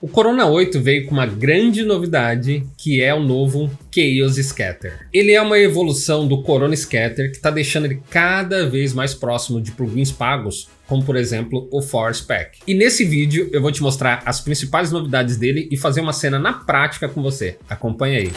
O Corona 8 veio com uma grande novidade, que é o novo Chaos Scatter. Ele é uma evolução do Corona Scatter que está deixando ele cada vez mais próximo de plugins pagos, como por exemplo o Force Pack. E nesse vídeo eu vou te mostrar as principais novidades dele e fazer uma cena na prática com você. Acompanha aí.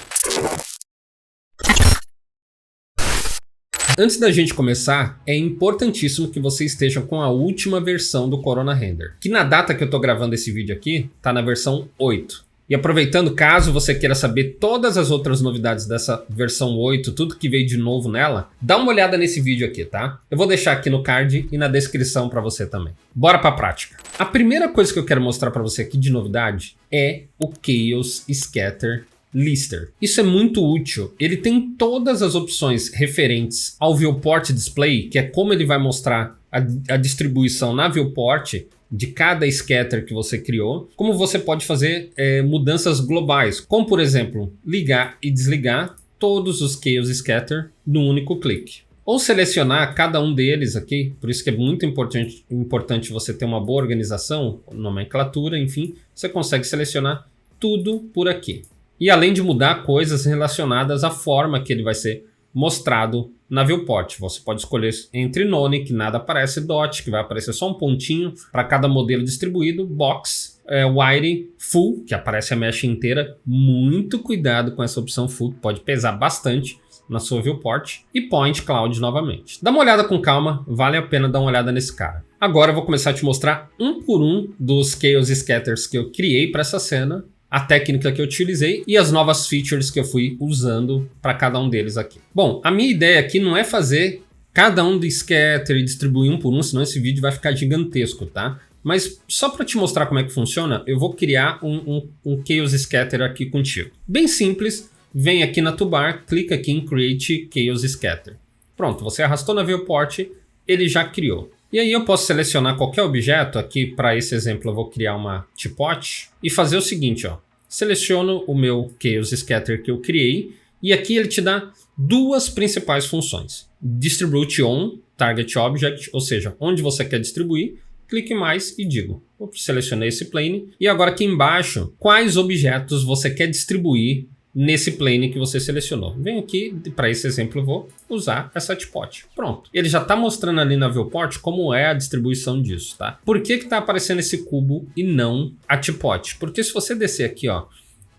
Antes da gente começar, é importantíssimo que você esteja com a última versão do Corona Render, que na data que eu estou gravando esse vídeo aqui, está na versão 8. E aproveitando, caso você queira saber todas as outras novidades dessa versão 8, tudo que veio de novo nela, dá uma olhada nesse vídeo aqui, tá? Eu vou deixar aqui no card e na descrição para você também. Bora para a prática. A primeira coisa que eu quero mostrar para você aqui de novidade é o Chaos Scatter Lister. Isso é muito útil, ele tem todas as opções referentes ao Viewport Display, que é como ele vai mostrar a distribuição na Viewport de cada scatter que você criou, como você pode fazer mudanças globais, como por exemplo, ligar e desligar todos os Chaos Scatter num único clique. Ou selecionar cada um deles aqui, por isso que é muito importante você ter uma boa organização, nomenclatura, enfim, você consegue selecionar tudo por aqui. E além de mudar coisas relacionadas à forma que ele vai ser mostrado na Viewport. Você pode escolher entre None, que nada aparece, Dot, que vai aparecer só um pontinho para cada modelo distribuído, Box, Wire, Full, que aparece a mesh inteira. Muito cuidado com essa opção Full, que pode pesar bastante na sua Viewport. E Point Cloud novamente. Dá uma olhada com calma, vale a pena dar uma olhada nesse cara. Agora eu vou começar a te mostrar um por um dos Chaos Scatters que eu criei para essa cena, a técnica que eu utilizei e as novas features que eu fui usando para cada um deles aqui. Bom, a minha ideia aqui não é fazer cada um do scatter e distribuir um por um, senão esse vídeo vai ficar gigantesco, tá? Mas só para te mostrar como é que funciona, eu vou criar um Chaos Scatter aqui contigo. Bem simples, vem aqui na toolbar, clica aqui em Create Chaos Scatter. Pronto, você arrastou na Viewport, ele já criou. E aí eu posso selecionar qualquer objeto, aqui para esse exemplo eu vou criar uma teapot e fazer o seguinte, ó. Seleciono o meu Chaos Scatter que eu criei e aqui ele te dá duas principais funções. Distribute on Target Object, ou seja, onde você quer distribuir, clique mais e digo. Selecionei esse plane e agora aqui embaixo, quais objetos você quer distribuir nesse plane que você selecionou. Vem aqui, para esse exemplo eu vou usar essa teapot. Pronto. Ele já está mostrando ali na Viewport como é a distribuição disso, tá? Por que está aparecendo esse cubo e não a teapot? Porque se você descer aqui, ó,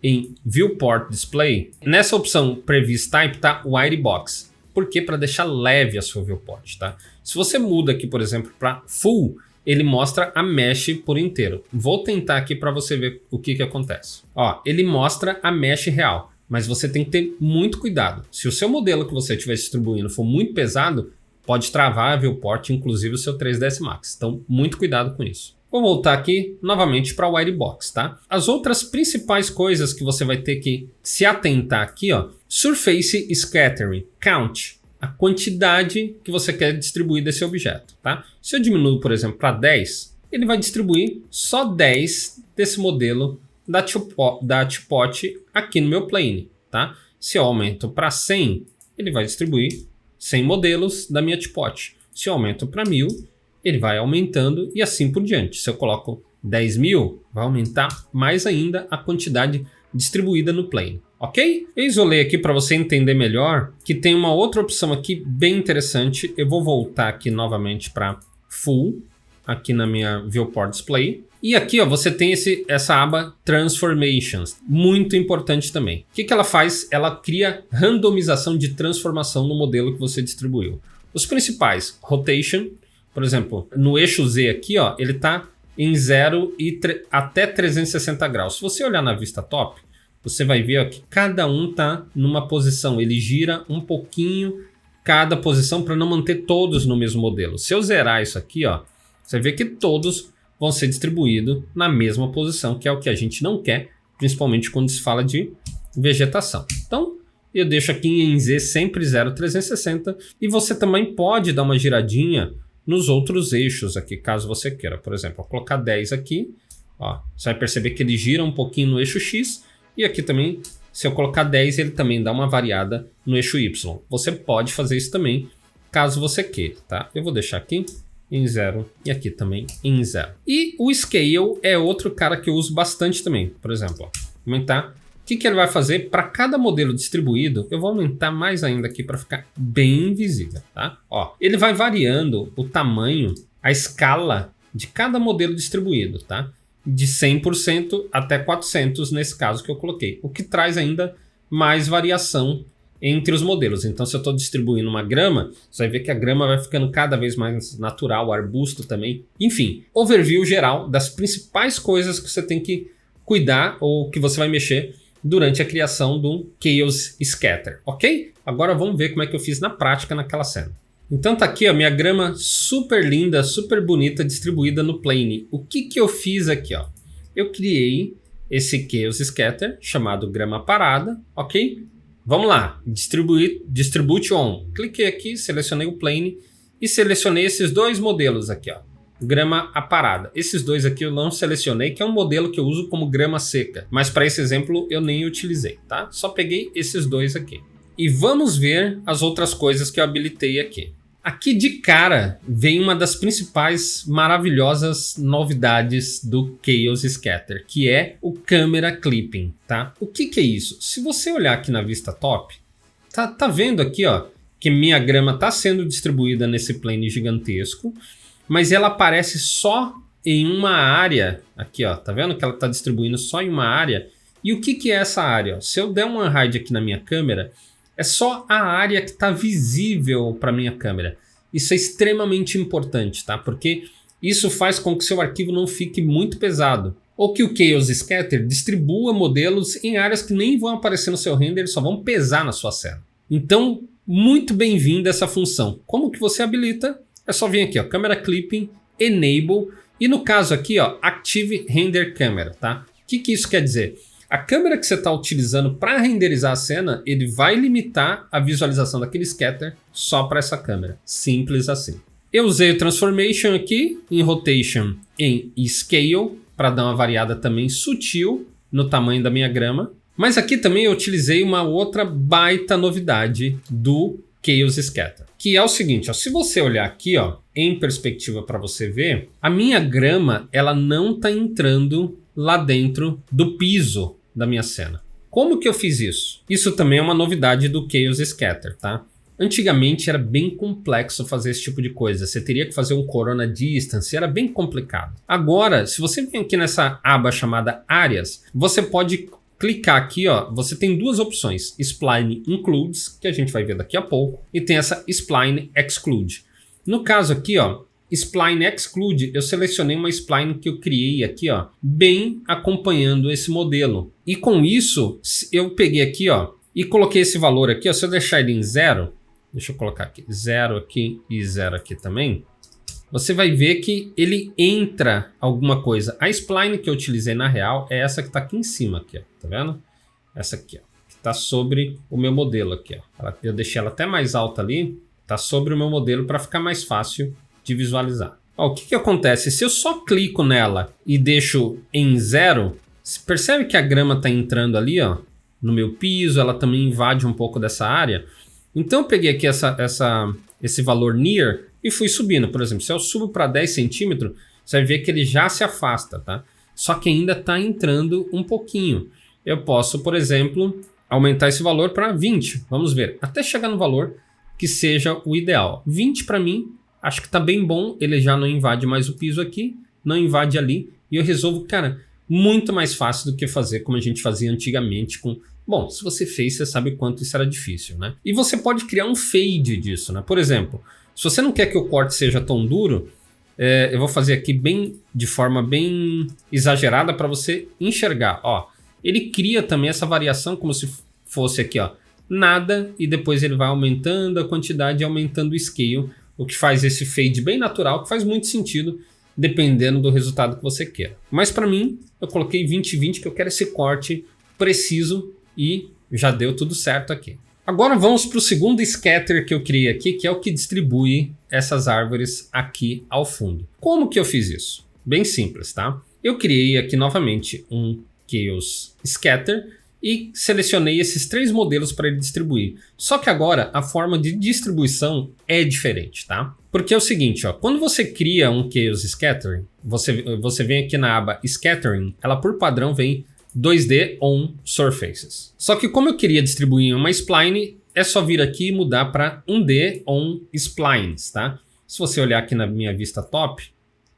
em Viewport Display, nessa opção Previous Type tá Wire Box. Por quê? Para deixar leve a sua Viewport, tá? Se você muda aqui, por exemplo, para Full, ele mostra a mesh por inteiro. Vou tentar aqui para você ver o que acontece. Ó, ele mostra a mesh real, mas você tem que ter muito cuidado. Se o seu modelo que você estiver distribuindo for muito pesado, pode travar a Viewport, inclusive o seu 3ds Max. Então, muito cuidado com isso. Vou voltar aqui novamente para o Wirebox, tá? As outras principais coisas que você vai ter que se atentar aqui, ó, Surface Scattering, Count. A quantidade que você quer distribuir desse objeto, tá? Se eu diminuo, por exemplo, para 10, ele vai distribuir só 10 desse modelo da teapot aqui no meu plane, tá? Se eu aumento para 100, ele vai distribuir 100 modelos da minha teapot. Se eu aumento para 1000, ele vai aumentando e assim por diante. Se eu coloco 10.000, vai aumentar mais ainda a quantidade distribuída no plane. Ok? Eu isolei aqui para você entender melhor que tem uma outra opção aqui bem interessante. Eu vou voltar aqui novamente para Full, aqui na minha Viewport Display. E aqui ó, você tem essa aba Transformations, muito importante também. O que ela faz? Ela cria randomização de transformação no modelo que você distribuiu. Os principais, Rotation, por exemplo, no eixo Z aqui, ó, ele está em 0 e até 360 graus. Se você olhar na vista top, você vai ver ó, que cada um está numa posição. Ele gira um pouquinho cada posição para não manter todos no mesmo modelo. Se eu zerar isso aqui, ó, você vê que todos vão ser distribuídos na mesma posição, que é o que a gente não quer, principalmente quando se fala de vegetação. Então, eu deixo aqui em Z sempre 0,360 e você também pode dar uma giradinha nos outros eixos aqui, caso você queira. Por exemplo, vou colocar 10 aqui, ó, você vai perceber que ele gira um pouquinho no eixo X e aqui também, se eu colocar 10, ele também dá uma variada no eixo Y. Você pode fazer isso também, caso você queira, tá? Eu vou deixar aqui em 0 e aqui também em 0. E o Scale é outro cara que eu uso bastante também. Por exemplo, ó, aumentar. O que ele vai fazer? Para cada modelo distribuído, eu vou aumentar mais ainda aqui para ficar bem visível, tá? Ó, ele vai variando o tamanho, a escala de cada modelo distribuído, tá? De 100% até 400 nesse caso que eu coloquei. O que traz ainda mais variação entre os modelos. Então, se eu estou distribuindo uma grama, você vai ver que a grama vai ficando cada vez mais natural, o arbusto também. Enfim, overview geral das principais coisas que você tem que cuidar ou que você vai mexer durante a criação do Chaos Scatter, ok? Agora vamos ver como é que eu fiz na prática naquela cena. Então tá aqui a minha grama super linda, super bonita, distribuída no plane. O que eu fiz aqui, ó? Eu criei esse Chaos Scatter chamado grama parada, ok? Vamos lá, Distribute On. Cliquei aqui, selecionei o plane e selecionei esses dois modelos aqui, ó. Grama aparada. Esses dois aqui eu não selecionei, que é um modelo que eu uso como grama seca. Mas para esse exemplo eu nem utilizei, tá? Só peguei esses dois aqui. E vamos ver as outras coisas que eu habilitei aqui. Aqui de cara vem uma das principais maravilhosas novidades do Chaos Scatter, que é o Camera Clipping, tá? O que é isso? Se você olhar aqui na vista top, tá vendo aqui, ó, que minha grama está sendo distribuída nesse plane gigantesco, mas ela aparece só em uma área, aqui ó, tá vendo que ela está distribuindo só em uma área? E o que é essa área? Se eu der um unhide aqui na minha câmera, é só a área que está visível para minha câmera. Isso é extremamente importante, tá? Porque isso faz com que seu arquivo não fique muito pesado. Ou que o Chaos Scatter distribua modelos em áreas que nem vão aparecer no seu render, só vão pesar na sua cena. Então, muito bem-vinda essa função. Como que você habilita? É só vir aqui, ó, Camera Clipping, Enable, e no caso aqui, ó, Active Render Camera, tá? O que isso quer dizer? A câmera que você está utilizando para renderizar a cena, ele vai limitar a visualização daquele scatter só para essa câmera. Simples assim. Eu usei o Transformation aqui, em Rotation, em Scale, para dar uma variada também sutil no tamanho da minha grama. Mas aqui também eu utilizei uma outra baita novidade do Chaos Scatter, que é o seguinte, ó, se você olhar aqui, ó, em perspectiva para você ver, a minha grama ela não está entrando lá dentro do piso da minha cena. Como que eu fiz isso? Isso também é uma novidade do Chaos Scatter, tá? Antigamente era bem complexo fazer esse tipo de coisa. Você teria que fazer um Corona Distance, era bem complicado. Agora, se você vem aqui nessa aba chamada Áreas, você pode clicar aqui, ó, você tem duas opções, Spline Includes, que a gente vai ver daqui a pouco, e tem essa Spline Exclude. No caso aqui, ó, Spline Exclude, eu selecionei uma spline que eu criei aqui, ó, bem acompanhando esse modelo. E com isso, eu peguei aqui, ó, e coloquei esse valor aqui, ó, se eu deixar ele em 0, deixa eu colocar aqui, 0 aqui e 0 aqui também, você vai ver que ele entra alguma coisa. A spline que eu utilizei na real é essa que está aqui em cima, aqui, ó, tá vendo? Essa aqui, ó, que está sobre o meu modelo aqui, ó. Eu deixei ela até mais alta ali, está sobre o meu modelo para ficar mais fácil de visualizar. Ó, o que acontece? Se eu só clico nela e deixo em 0, percebe que a grama está entrando ali, ó, no meu piso, ela também invade um pouco dessa área. Então eu peguei aqui esse valor near e fui subindo. Por exemplo, se eu subo para 10 centímetros, você vai ver que ele já se afasta, tá? Só que ainda está entrando um pouquinho. Eu posso, por exemplo, aumentar esse valor para 20. Vamos ver, até chegar no valor que seja o ideal. 20 para mim, acho que está bem bom. Ele já não invade mais o piso aqui, não invade ali. E eu resolvo, cara, muito mais fácil do que fazer como a gente fazia antigamente com... Bom, se você fez, você sabe o quanto isso era difícil, né? E você pode criar um fade disso, né? Por exemplo, se você não quer que o corte seja tão duro, eu vou fazer aqui de forma bem exagerada para você enxergar. Ó, ele cria também essa variação como se fosse aqui, ó, nada, e depois ele vai aumentando a quantidade e aumentando o scale, o que faz esse fade bem natural, que faz muito sentido dependendo do resultado que você quer. Mas para mim, eu coloquei 20-20, que eu quero esse corte preciso e já deu tudo certo aqui. Agora vamos para o segundo scatter que eu criei aqui, que é o que distribui essas árvores aqui ao fundo. Como que eu fiz isso? Bem simples, tá? Eu criei aqui novamente um Chaos Scatter e selecionei esses 3 modelos para ele distribuir. Só que agora a forma de distribuição é diferente, tá? Porque é o seguinte, ó, quando você cria um Chaos Scattering, você vem aqui na aba Scattering, ela por padrão vem 2D On Surfaces. Só que como eu queria distribuir em uma spline, é só vir aqui e mudar para 1D On Splines, tá? Se você olhar aqui na minha vista top,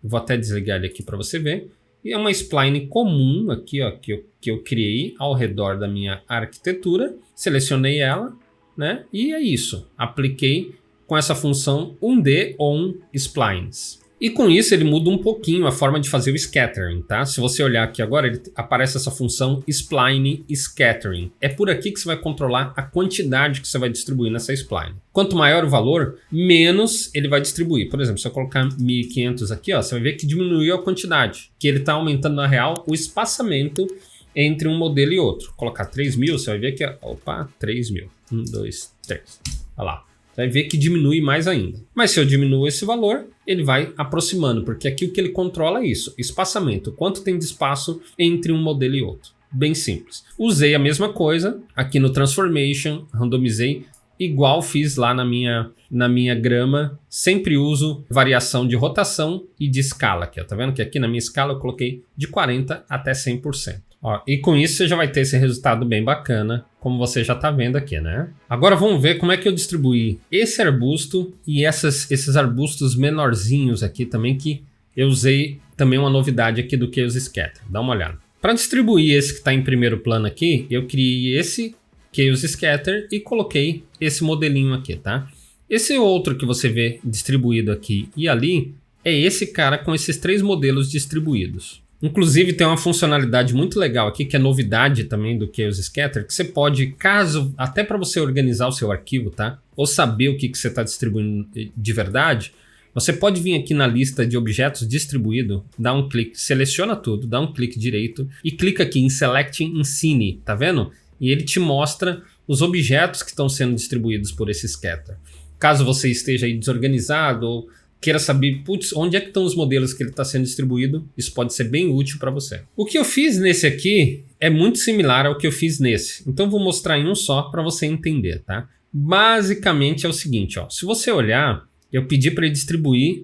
vou até desligar ele aqui para você ver, e é uma spline comum aqui, ó, que eu criei ao redor da minha arquitetura, selecionei ela, né? E é isso, apliquei com essa função 1D On Splines. E com isso ele muda um pouquinho a forma de fazer o scattering, tá? Se você olhar aqui agora, aparece essa função Spline Scattering. É por aqui que você vai controlar a quantidade que você vai distribuir nessa spline. Quanto maior o valor, menos ele vai distribuir. Por exemplo, se eu colocar 1500 aqui, ó, você vai ver que diminuiu a quantidade, que ele está aumentando na real o espaçamento entre um modelo e outro. Colocar 3000, você vai ver que, opa, 3000. 1, 2, 3. Olha lá. Você vai ver que diminui mais ainda. Mas se eu diminuo esse valor, ele vai aproximando, porque aqui o que ele controla é isso, espaçamento, quanto tem de espaço entre um modelo e outro. Bem simples. Usei a mesma coisa aqui no Transformation, randomizei, igual fiz lá na minha grama. Sempre uso variação de rotação e de escala aqui, ó. Tá vendo que aqui na minha escala eu coloquei de 40 até 100%. Ó, e com isso você já vai ter esse resultado bem bacana, como você já está vendo aqui, né? Agora vamos ver como é que eu distribuí esse arbusto e esses arbustos menorzinhos aqui também, que eu usei também uma novidade aqui do Chaos Scatter. Dá uma olhada. Para distribuir esse que está em primeiro plano aqui, eu criei esse Chaos Scatter e coloquei esse modelinho aqui, tá? Esse outro que você vê distribuído aqui e ali é esse cara com esses 3 modelos distribuídos. Inclusive tem uma funcionalidade muito legal aqui, que é novidade também do Chaos Scatter, que você pode, caso, até para você organizar o seu arquivo, tá? Ou saber o que você está distribuindo de verdade, você pode vir aqui na lista de objetos distribuído, dá um clique, seleciona tudo, dá um clique direito e clica aqui em Select in Scene, tá vendo? E ele te mostra os objetos que estão sendo distribuídos por esse scatter. Caso você esteja aí desorganizado ou queira saber, putz, onde é que estão os modelos que ele está sendo distribuído, isso pode ser bem útil para você. O que eu fiz nesse aqui é muito similar ao que eu fiz nesse, então vou mostrar em um só para você entender, tá? Basicamente é o seguinte, ó, se você olhar, eu pedi para ele distribuir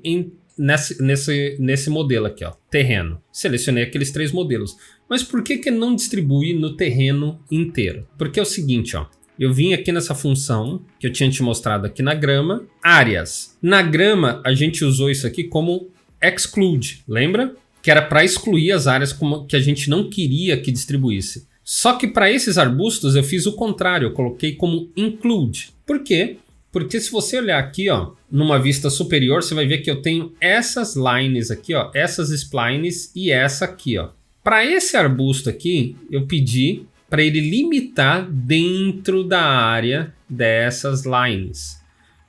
nesse modelo aqui, ó, terreno. Selecionei aqueles 3 modelos, mas por que ele não distribui no terreno inteiro? Porque é o seguinte, ó, eu vim aqui nessa função que eu tinha te mostrado aqui na grama, áreas. Na grama, a gente usou isso aqui como exclude, lembra? Que era para excluir as áreas que a gente não queria que distribuísse. Só que para esses arbustos eu fiz o contrário, eu coloquei como include. Por quê? Porque se você olhar aqui, ó, numa vista superior, você vai ver que eu tenho essas lines aqui, ó, essas splines e essa aqui, ó. Para esse arbusto aqui, eu pedi para ele limitar dentro da área dessas lines.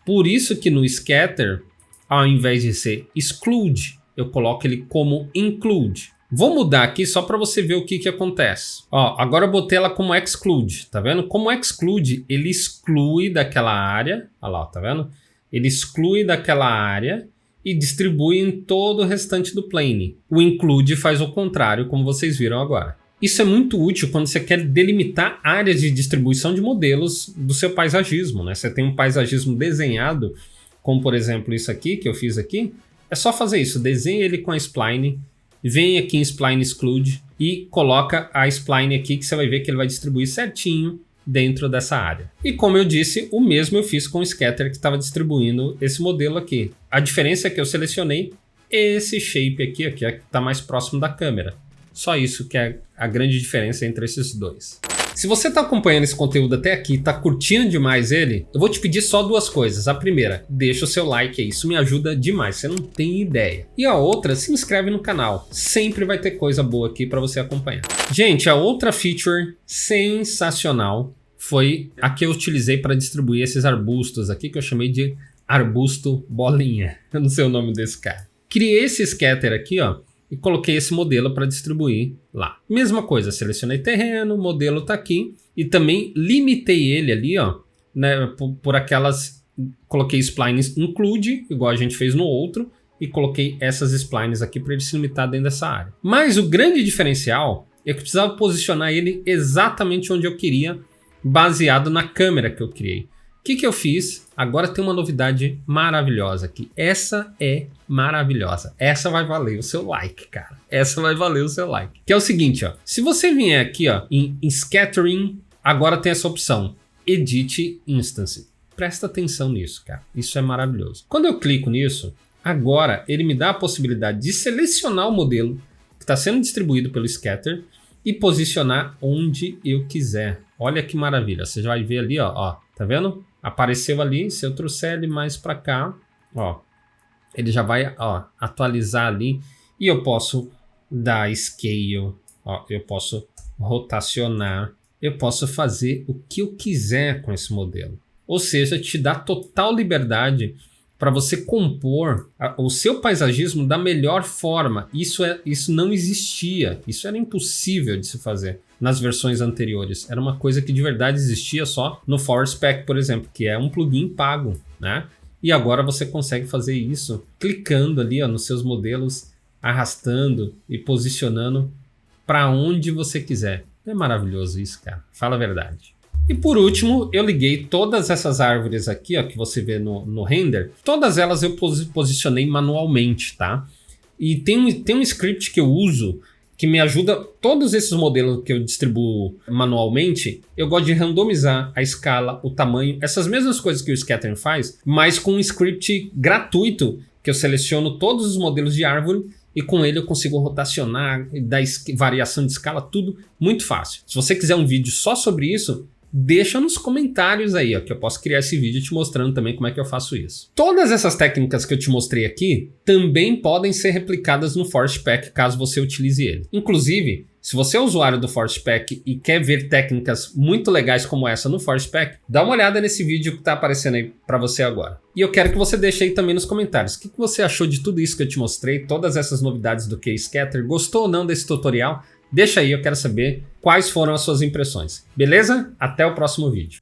Por isso que no scatter, ao invés de ser exclude, eu coloco ele como include. Vou mudar aqui só para você ver o que acontece. Ó, agora eu botei ela como exclude, tá vendo? Como exclude, ele exclui daquela área, olha lá, tá vendo? Ele exclui daquela área e distribui em todo o restante do plane. O include faz o contrário, como vocês viram agora. Isso é muito útil quando você quer delimitar áreas de distribuição de modelos do seu paisagismo, né? Você tem um paisagismo desenhado, como por exemplo isso aqui que eu fiz aqui. É só fazer isso, desenha ele com a spline, vem aqui em Spline Exclude e coloca a spline aqui que você vai ver que ele vai distribuir certinho dentro dessa área. E como eu disse, o mesmo eu fiz com o scatter que estava distribuindo esse modelo aqui. A diferença é que eu selecionei esse shape aqui, que está mais próximo da câmera. Só isso que é a grande diferença entre esses dois. Se você está acompanhando esse conteúdo até aqui, está curtindo demais ele, eu vou te pedir só 2 coisas. A primeira, deixa o seu like aí, isso me ajuda demais, você não tem ideia. E a outra, se inscreve no canal, sempre vai ter coisa boa aqui para você acompanhar. Gente, a outra feature sensacional foi a que eu utilizei para distribuir esses arbustos aqui, que eu chamei de arbusto bolinha. Eu não sei o nome desse cara. Criei esse scatter aqui, ó, e coloquei esse modelo para distribuir lá. Mesma coisa, selecionei terreno, o modelo está aqui e também limitei ele ali, ó, né, por aquelas, coloquei splines include, igual a gente fez no outro, e coloquei essas splines aqui para ele se limitar dentro dessa área. Mas o grande diferencial é que eu precisava posicionar ele exatamente onde eu queria, baseado na câmera que eu criei. O que eu fiz? Agora tem uma novidade maravilhosa aqui. Essa é maravilhosa. Essa vai valer o seu like, cara. Essa vai valer o seu like. Que é o seguinte, ó. Se você vier aqui, ó, em Scattering, agora tem essa opção. Edit Instance. Presta atenção nisso, cara. Isso é maravilhoso. Quando eu clico nisso, agora ele me dá a possibilidade de selecionar o modelo que está sendo distribuído pelo Scatter e posicionar onde eu quiser. Olha que maravilha. Você já vai ver ali, ó. Tá vendo? Apareceu ali. Se eu trouxer ele mais para cá, ó, ele já vai, ó, atualizar ali. E eu posso dar scale, ó, eu posso rotacionar, eu posso fazer o que eu quiser com esse modelo. Ou seja, te dá total liberdade para você compor o seu paisagismo da melhor forma. Isso não existia, isso era impossível de se fazer nas versões anteriores. Era uma coisa que de verdade existia só no Forest Pack, por exemplo, que é um plugin pago, né? E agora você consegue fazer isso clicando ali, ó, nos seus modelos, arrastando e posicionando para onde você quiser. É maravilhoso isso, cara. Fala a verdade. E por último, eu liguei todas essas árvores aqui, ó, que você vê no render. Todas elas eu posicionei manualmente, tá? E tem um script que eu uso que me ajuda. Todos esses modelos que eu distribuo manualmente, eu gosto de randomizar a escala, o tamanho, essas mesmas coisas que o Scattering faz, mas com um script gratuito que eu seleciono todos os modelos de árvore e com ele eu consigo rotacionar, dar variação de escala, tudo muito fácil. Se você quiser um vídeo só sobre isso, deixa nos comentários aí, ó, que eu posso criar esse vídeo te mostrando também como é que eu faço isso. Todas essas técnicas que eu te mostrei aqui também podem ser replicadas no Forest Pack caso você utilize ele. Inclusive, se você é usuário do Forest Pack e quer ver técnicas muito legais como essa no Forest Pack, dá uma olhada nesse vídeo que está aparecendo aí para você agora. E eu quero que você deixe aí também nos comentários o que você achou de tudo isso que eu te mostrei, todas essas novidades do Kscatter, gostou ou não desse tutorial? Deixa aí, eu quero saber quais foram as suas impressões. Beleza? Até o próximo vídeo.